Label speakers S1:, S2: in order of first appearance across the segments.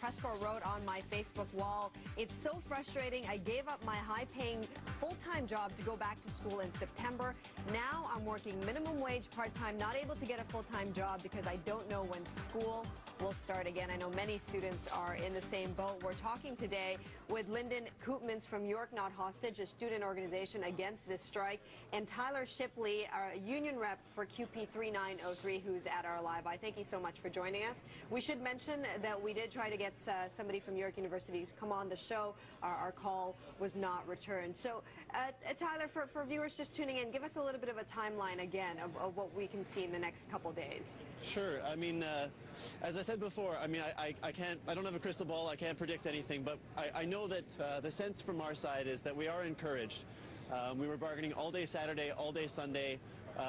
S1: press corps wrote on my Facebook wall, "It's so frustrating. I gave up my high-paying full-time job to go back to school in September. Now I'm working minimum wage part-time, not able to get a full-time job because I don't know when school will start again." I know many students are in the same boat. We're talking today with Lyndon Koopmans from York Not Hostage, a student organization against this strike, and Tyler Shipley, our union rep for QP 3903, who's at our live. I thank you so much for joining us. We should mention that we did try to get somebody from York University to come on the show. Our call was not returned. So, Tyler, for viewers just tuning in, give us a little bit of a timeline again of what we can see in the next couple days.
S2: Sure. I mean, as I said before, I mean, I don't have a crystal ball. I can't predict anything, but I know that the sense from our side is that we are encouraged. We were bargaining all day Saturday, all day Sunday.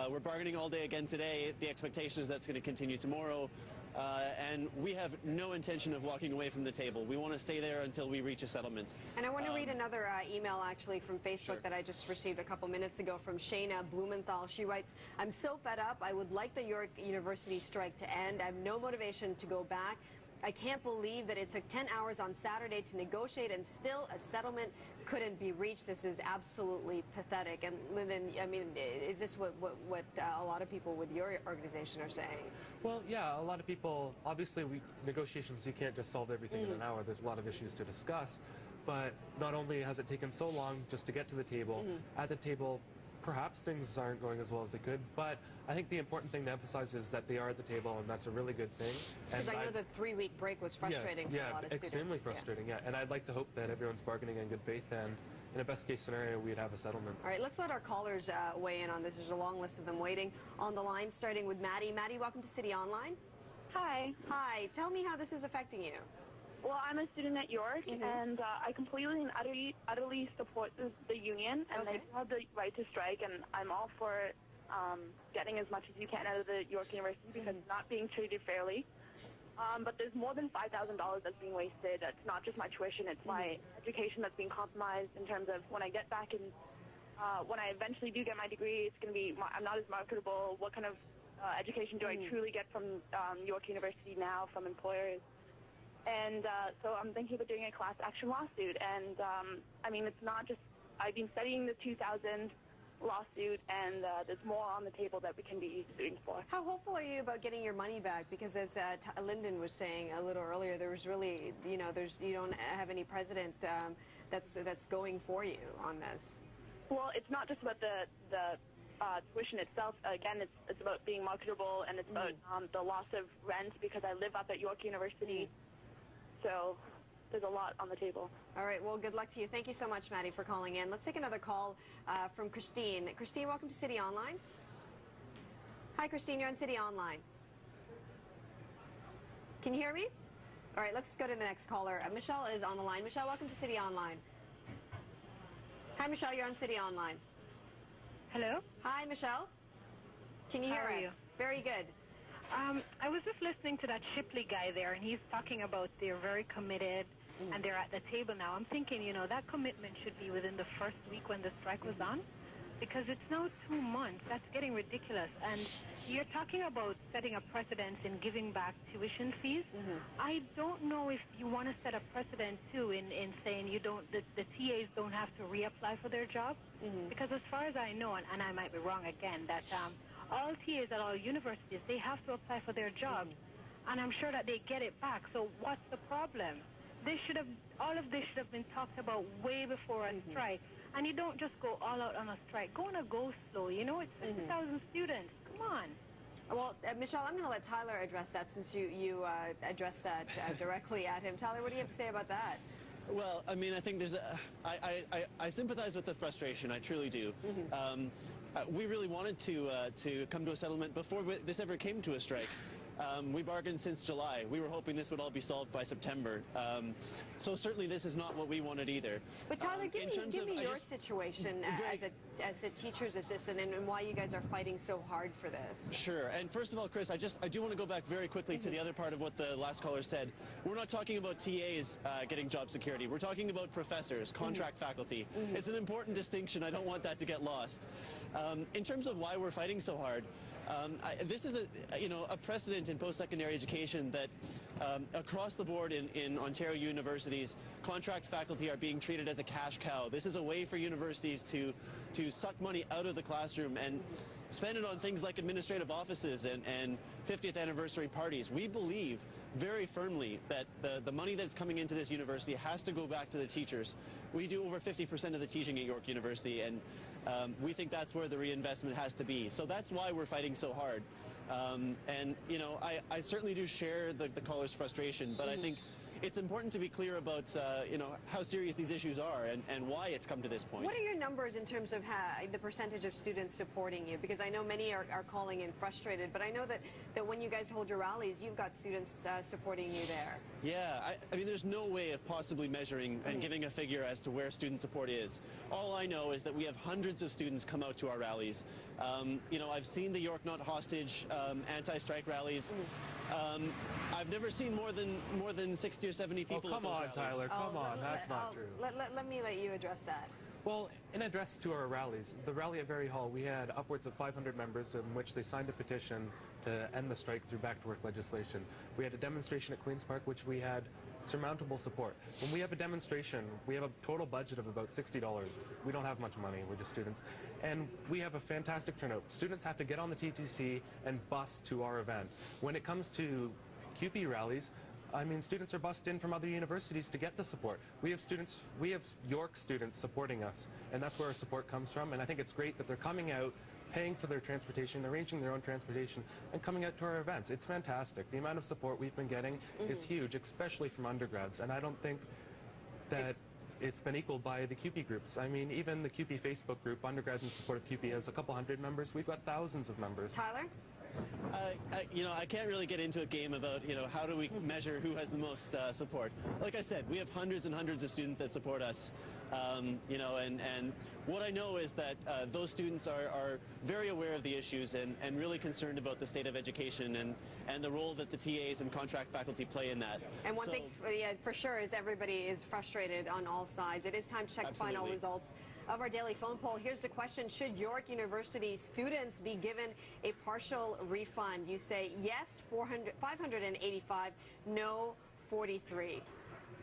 S2: We're bargaining all day again today. The expectation is that's going to continue tomorrow. And we have no intention of walking away from the table. We want to stay there until we reach a settlement.
S1: And I want to read another email, actually, from Facebook
S2: Sure.
S1: that I just received a couple minutes ago from Shayna Blumenthal. She writes, "I'm so fed up. I would like the York University strike to end. I have no motivation to go back. I can't believe that it took 10 hours on Saturday to negotiate and still a settlement couldn't be reached. This is absolutely pathetic." And Lyndon, I mean, is this what a lot of people with your organization are saying?
S3: Well, yeah, a lot of people, obviously negotiations, you can't just solve everything in an hour. There's a lot of issues to discuss. But not only has it taken so long just to get to the table, at the table, perhaps things aren't going as well as they could, but I think the important thing to emphasize is that they are at the table, and that's a really good thing.
S1: Because I know the 3-week break was frustrating for a lot of students.
S3: Extremely frustrating, yeah. And I'd like to hope that everyone's bargaining in good faith, and in a best-case scenario, we'd have a settlement.
S1: All right, let's let our callers weigh in on this. There's a long list of them waiting on the line, starting with Maddie. Maddie, welcome to City Online.
S4: Hi.
S1: Hi. Tell me how this is affecting you.
S4: Well, I'm a student at York, and I completely and utterly support the union, and they have the right to strike, and I'm all for getting as much as you can out of the York University because it's not being treated fairly. But there's more than $5,000 that's being wasted. It's not just my tuition, it's my education that's being compromised in terms of when I get back and when I eventually do get my degree, it's going to be, I'm not as marketable. What kind of education do I truly get from York University now from employers? And so I'm thinking about doing a class action lawsuit. And, I mean, it's not just, I've been studying the 2000 lawsuit, and there's more on the table that we can be suing for.
S1: How hopeful are you about getting your money back? Because as Lyndon was saying a little earlier, there was really, you know, you don't have any precedent that's going for you on this.
S4: Well, it's not just about the tuition itself. Again, it's about being marketable, and it's about the loss of rent because I live up at York University. So there's a lot on the table.
S1: All right, well, good luck to you. Thank you so much, Maddie, for calling in. Let's take another call from Christine. Christine, welcome to City Online. Hi, Christine, you're on City Online. Can you hear me? All right, let's go to the next caller. Michelle is on the line. Michelle, welcome to City Online. Hi, Michelle, you're on City Online.
S5: Hello?
S1: Hi, Michelle. Can you hear us?
S5: How are you?
S1: Very good.
S5: I was just listening to that Shipley guy there, and he's talking about they're very committed, and they're at the table now. I'm thinking, you know, that commitment should be within the first week when the strike was on, because it's now 2 months. That's getting ridiculous. And you're talking about setting a precedent in giving back tuition fees. I don't know if you want to set a precedent, too, in saying you don't, the TAs don't have to reapply for their job, because as far as I know, and I might be wrong again, that all TAs at all universities, they have to apply for their jobs, and I'm sure that they get it back. So what's the problem? All of this should have been talked about way before a strike, and you don't just go all out on a strike. Go on a go slow. You know, it's 50,000 students. Come on.
S1: Well, Michelle, I'm going to let Tyler address that since you addressed that directly at him. Tyler, what do you have to say about that?
S2: Well, I mean, I think there's I sympathize with the frustration. I truly do. We really wanted to come to a settlement before this ever came to a strike. We bargained since July. We were hoping this would all be solved by September. So certainly this is not what we wanted either.
S1: But Tyler, give me your situation as a teacher's assistant and why you guys are fighting so hard for this.
S2: Sure. And first of all, Chris, I do want to go back very quickly to the other part of what the last caller said. We're not talking about TAs getting job security. We're talking about professors, contract faculty. It's an important distinction. I don't want that to get lost. In terms of why we're fighting so hard, this is a precedent in post-secondary education that across the board in Ontario universities, contract faculty are being treated as a cash cow. This is a way for universities to suck money out of the classroom and spend it on things like administrative offices and 50th anniversary parties. We believe very firmly that the money that's coming into this university has to go back to the teachers. We do over 50% of the teaching at York University, and we think that's where the reinvestment has to be. So that's why we're fighting so hard. And, you know, I certainly do share the caller's frustration, but I think it's important to be clear about, you know, how serious these issues are and why it's come to this point.
S1: What are your numbers in terms of the percentage of students supporting you? Because I know many are calling in frustrated, but I know that when you guys hold your rallies, you've got students supporting you there.
S2: Yeah, I mean, there's no way of possibly measuring and giving a figure as to where student support is. All I know is that we have hundreds of students come out to our rallies. You know, I've seen the York Not Hostage anti-strike rallies. I've never seen more than 60 or 70 people
S3: Oh,
S2: at those rallies.
S3: Tyler, come on, that's not true.
S1: Let me let you address that.
S3: Well, in address to our rallies, the rally at Very Hall, we had upwards of 500 members in which they signed a petition to end the strike through back-to-work legislation. We had a demonstration at Queen's Park, which we had surmountable support. When we have a demonstration, we have a total budget of about $60. We don't have much money, we're just students. And we have a fantastic turnout. Students have to get on the TTC and bus to our event. When it comes to CUPE rallies, I mean, students are bussed in from other universities to get the support. We have York students supporting us, and that's where our support comes from. And I think it's great that they're coming out, paying for their transportation, arranging their own transportation, and coming out to our events. It's fantastic. The amount of support we've been getting is huge, especially from undergrads. And I don't think that it's been equaled by the CUPE groups. I mean, even the CUPE Facebook group, Undergrads in Support of CUPE, has a couple hundred members. We've got thousands of members.
S1: Tyler?
S2: You know, I can't really get into a game about, you know, how do we measure who has the most support. Like I said, we have hundreds and hundreds of students that support us. You know, and what I know is that those students are very aware of the issues and really concerned about the state of education and the role that the TAs and contract faculty play in that.
S1: And one thing for sure is everybody is frustrated on all sides. It is time to check the final results of our daily phone poll. Here's the question: should York University students be given a partial refund? You say yes, 585, no, 43.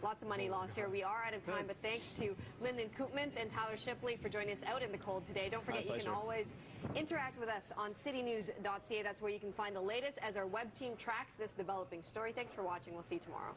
S1: Lots of money lost here. We are out of time, but thanks to Lyndon Koopmans and Tyler Shipley for joining us out in the cold today. Don't forget, you can always interact with us on citynews.ca. That's where you can find the latest as our web team tracks this developing story. Thanks for watching. We'll see you tomorrow.